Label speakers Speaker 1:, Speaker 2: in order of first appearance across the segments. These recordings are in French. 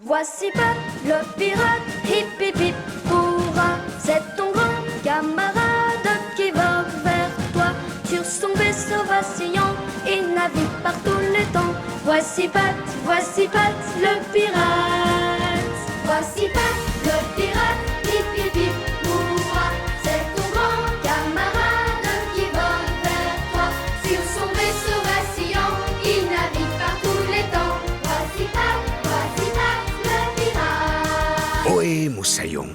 Speaker 1: Voici Pat, le pirate, hip hip hip, hurrah. C'est ton grand camarade qui va vers toi. Sur son vaisseau vacillant, il navigue par tous les temps. Voici Pat, le pirate. Voici Pat, le pirate, hip hip hip, hurrah. C'est ton grand camarade qui va vers toi. Sur son vaisseau vacillant, il navigue par tous les temps. Voici Pat, le pirate.
Speaker 2: Ohé, Moussaillon.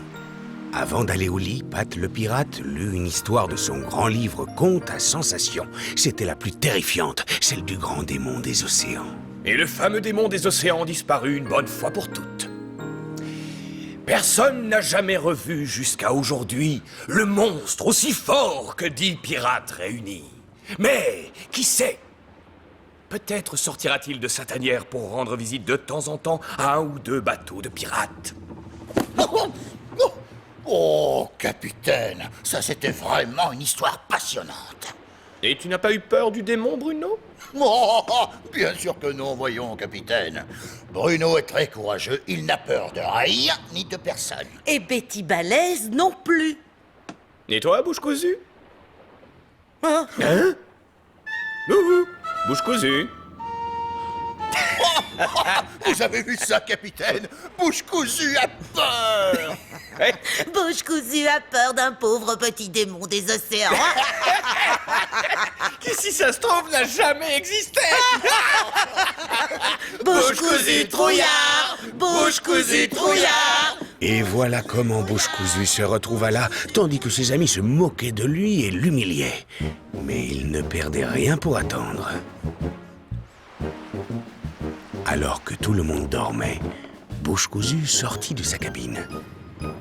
Speaker 2: Avant d'aller au lit, Pat le pirate lut une histoire de son grand livre Contes à sensation. C'était la plus terrifiante, celle du grand démon des océans.
Speaker 3: Et le fameux démon des océans disparut une bonne fois pour toutes. Personne n'a jamais revu jusqu'à aujourd'hui le monstre aussi fort que 10 pirates réunis. Mais, qui sait? Peut-être sortira-t-il de sa tanière pour rendre visite de temps en temps à un ou deux bateaux de pirates.
Speaker 4: Oh, capitaine, ça c'était vraiment une histoire passionnante.
Speaker 3: Et tu n'as pas eu peur du démon, Bruno?
Speaker 4: Oh, bien sûr que non, voyons, capitaine. Bruno est très courageux, il n'a peur de rien ni de personne.
Speaker 5: Et Betty Balèze non plus.
Speaker 3: Et toi, bouche cousue?
Speaker 5: Hein?
Speaker 3: Ouhou, bouche cousue.
Speaker 4: Vous avez vu ça, capitaine? Bouche cousue a peur.
Speaker 5: Bouche cousue a peur d'un pauvre petit démon des océans.
Speaker 3: Qui, si ça se trouve, n'a jamais existé.
Speaker 5: Bouche cousue trouillard. Bouche cousue trouillard.
Speaker 2: Et voilà comment Bouche cousue se retrouva là, tandis que ses amis se moquaient de lui et l'humiliaient. Mais il ne perdait rien pour attendre. Alors que tout le monde dormait, Bouche cousue sortit de sa cabine.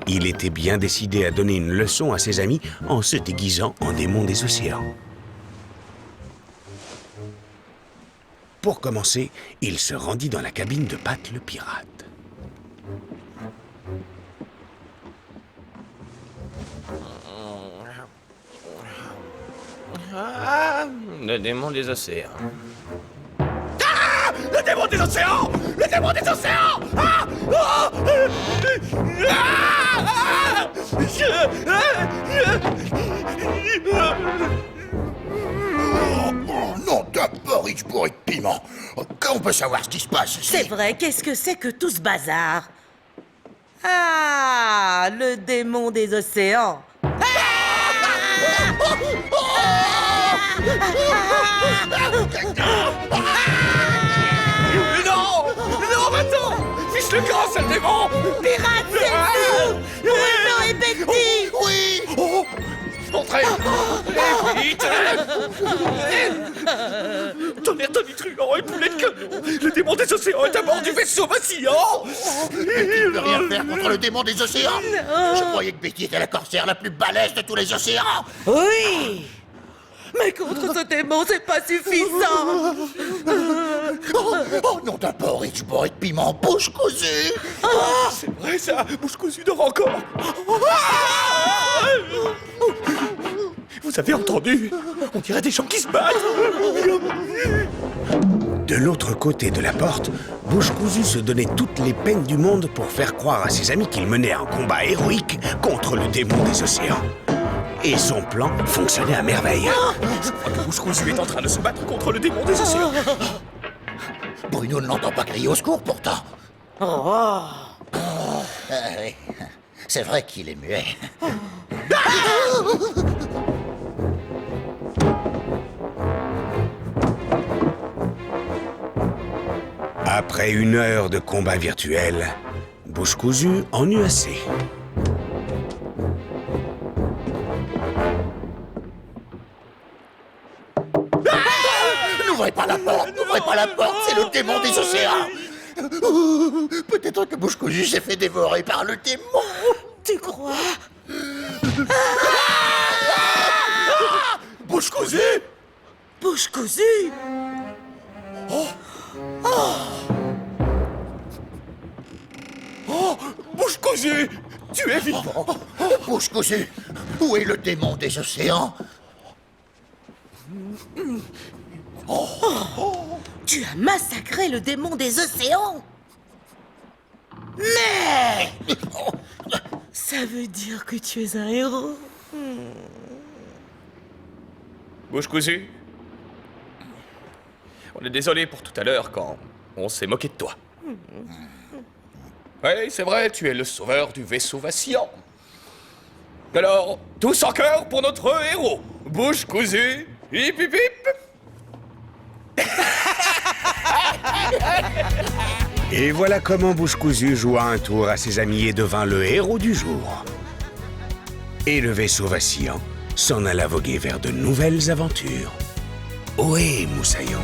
Speaker 2: Il était bien décidé à donner une leçon à ses amis en se déguisant en démon des océans. Pour commencer, il se rendit dans la cabine de Pat le pirate.
Speaker 3: Ah, le démon des océans. Ah, le démon des océans! Le démon des océans! Ah, ah, ah,
Speaker 4: Oh, non d'un porridge bourré de piment. Qu'on peut savoir ce qui se passe ici?
Speaker 5: C'est vrai, qu'est-ce que c'est que tout ce bazar? Ah, le démon des océans.
Speaker 3: non! Non, va-t'en! Fiche le camp, sale démon!
Speaker 5: Pirate, c'est nous! Bruno et Betty!
Speaker 4: Oui!
Speaker 3: Oh, entrez! Vite! Tonnerre tonitruant et poulet de canon! Le démon des océans est à bord du vaisseau vacillant!
Speaker 4: Tu ne peux rien faire contre le démon des océans? Je croyais que Betty était la corsaire la plus balèze de tous les océans.
Speaker 5: Oui! Mais contre ce démon, c'est pas suffisant!
Speaker 4: Oh, non d'un porridge bourré de piment, bouche cousue.
Speaker 3: C'est vrai ça! Bouche cousue dort encore! Vous avez entendu? On dirait des gens qui se battent!
Speaker 2: De l'autre côté de la porte, Bouche cousue se donnait toutes les peines du monde pour faire croire à ses amis qu'il menait un combat héroïque contre le démon des océans. Et son plan fonctionnait à merveille.
Speaker 3: Je crois que Bouche cousue est en train de se battre contre le démon des océans!
Speaker 4: Bruno ne l'entend pas crier au secours pourtant. Oui. C'est vrai qu'il est muet.
Speaker 2: Après 1 heure de combat virtuel, Bouche cousue en eut assez.
Speaker 4: N'ouvrez pas la porte, n'ouvrez pas la porte, c'est le démon des océans. Peut-être que Bouche cousue s'est fait dévorer par le démon.
Speaker 5: Tu crois?
Speaker 3: Bouche cousue!
Speaker 5: Bouche cousue?
Speaker 3: Oh, Bouche cousue! Tu es vivant!
Speaker 4: Bouche cousue, où est le démon des océans?
Speaker 5: Tu as massacré le démon des océans! Mais ça veut dire que tu es un héros.
Speaker 3: Bouche cousue. On est désolé pour tout à l'heure quand on s'est moqué de toi. Oui, c'est vrai, tu es le sauveur du vaisseau vacillant. Alors, tous en chœur pour notre héros. Bouche cousue, hip hip hip.
Speaker 2: Et voilà comment Bouche cousue joua un tour à ses amis et devint le héros du jour. Et le vaisseau vacillant s'en alla voguer vers de nouvelles aventures. Ohé, Moussaillon!